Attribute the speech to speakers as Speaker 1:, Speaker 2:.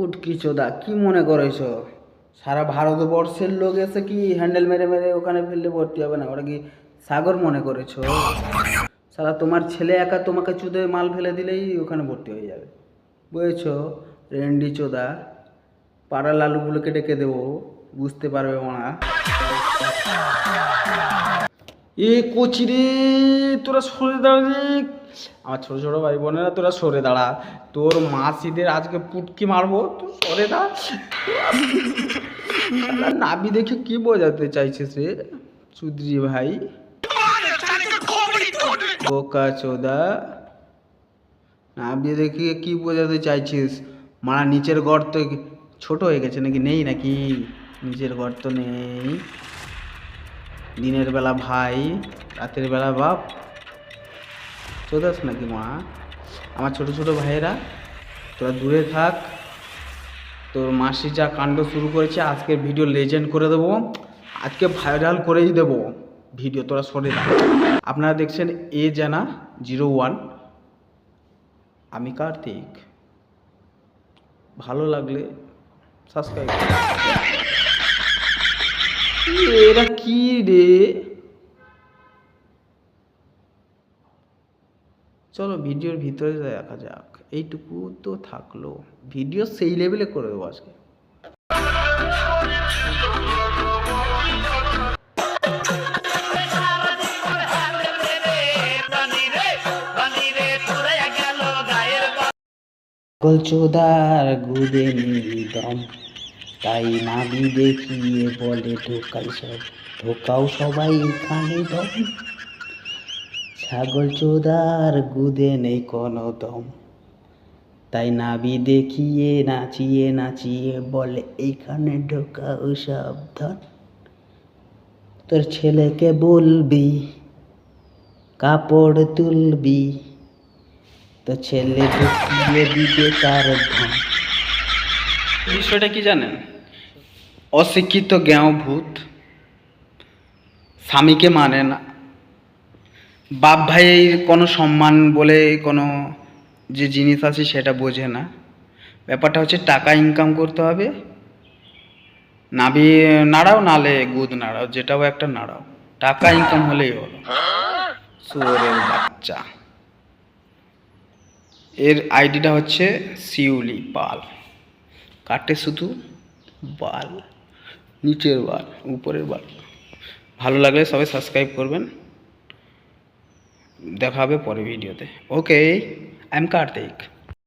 Speaker 1: পুটকি চোদা কি মনে করেছো সারা ভারতবর্ষের লোক এসে কি হ্যান্ডেল মেরে মেরে ওখানে ফেললে ভর্তি হবে না? ওরা কি সাগর মনে করেছো? সারা তোমার ছেলে একা তোমাকে চুদে মাল ফেলে দিলেই ওখানে ভর্তি হয়ে যাবে, বুঝেছো? রেন্ডি চোদা, পাড়ার লালুগুলোকে ডেকে দেবো, বুঝতে পারবে ওরা। এ কচিরে, তোরা সরে দাঁড়ালি। আমার ছোট ছোট ভাই বোনেরা তোরা সরে দাঁড়া, তোর মাসিদের আজকে পুটকি মারবো, তুই সরে দাঁড়া। নাবি দেখে কি বোঝাতে চাইছিস রে চুদ্রি ভাই? বোকা চোদা, নাবি দেখে কি বোঝাতে চাইছিস? মারা নিচের গর্ত ছোট হয়ে গেছে নাকি? নেই নাকি নিচের গর্ত? নেই। দিনের বেলা ভাই, রাতের বেলা বাপ, চোদাস নাকি মা? আমার ছোট ছোট ভাইয়েরা তোরা দূরে থাক। তোর মাসি যা কাণ্ড শুরু করেছে, আজকের ভিডিও লেজেন্ড করে দেবো, আজকে ভাইরাল করেই দেবো ভিডিও, তোরা সরে দাও। আপনারা দেখছেন এ জানা 01, আমি কার্তিক। ভালো লাগলে সাবস্ক্রাইব। এরা কি রে? চলো ভিডিওর ভিতরে দেখা যাক। এইটুকু তো থাকলো, ভিডিও সেই লেভেলে করে দেবো আজকে। চোদার গুদে নিদম, তাই নাবি দেখিয়ে বলে ঢোকাই সব, ঢোকাও সবাই কানে দম। ছাগল চোদার গুদে নেই কোনো দম, তাই নাবি দেখিয়ে নাচিয়ে নাচিয়ে বলে এইখানে ঢোকাও সাবধান। তোর ছেলেকে বলবি কাপড় তুলবি, তো ছেলে ঢুকিয়ে দিবে তার ধন। বিষয়টা কি জানেন? অশিক্ষিত জ্ঞাও ভূত, স্বামীকে মানে না, বাপ ভাইয়ের কোনো সম্মান বলে কোনো যে জিনিস আছে সেটা বোঝে না। ব্যাপারটা হচ্ছে টাকা ইনকাম করতে হবে, নাবি নাড়াও নালে গুদ নাড়াও, যেটাও একটা নাড়াও, টাকা ইনকাম হলেই হলো। শুয়োরের বাচ্চা। এর আইডিটা হচ্ছে শিউলি পাল, কাটে শুধু বাল, নিচের বাল, উপরের বাল। ভালো লাগলে সবাই সাবস্ক্রাইব করবেন। দেখা হবে পরের ভিডিওতে। ওকে, আই এম কার্তিক।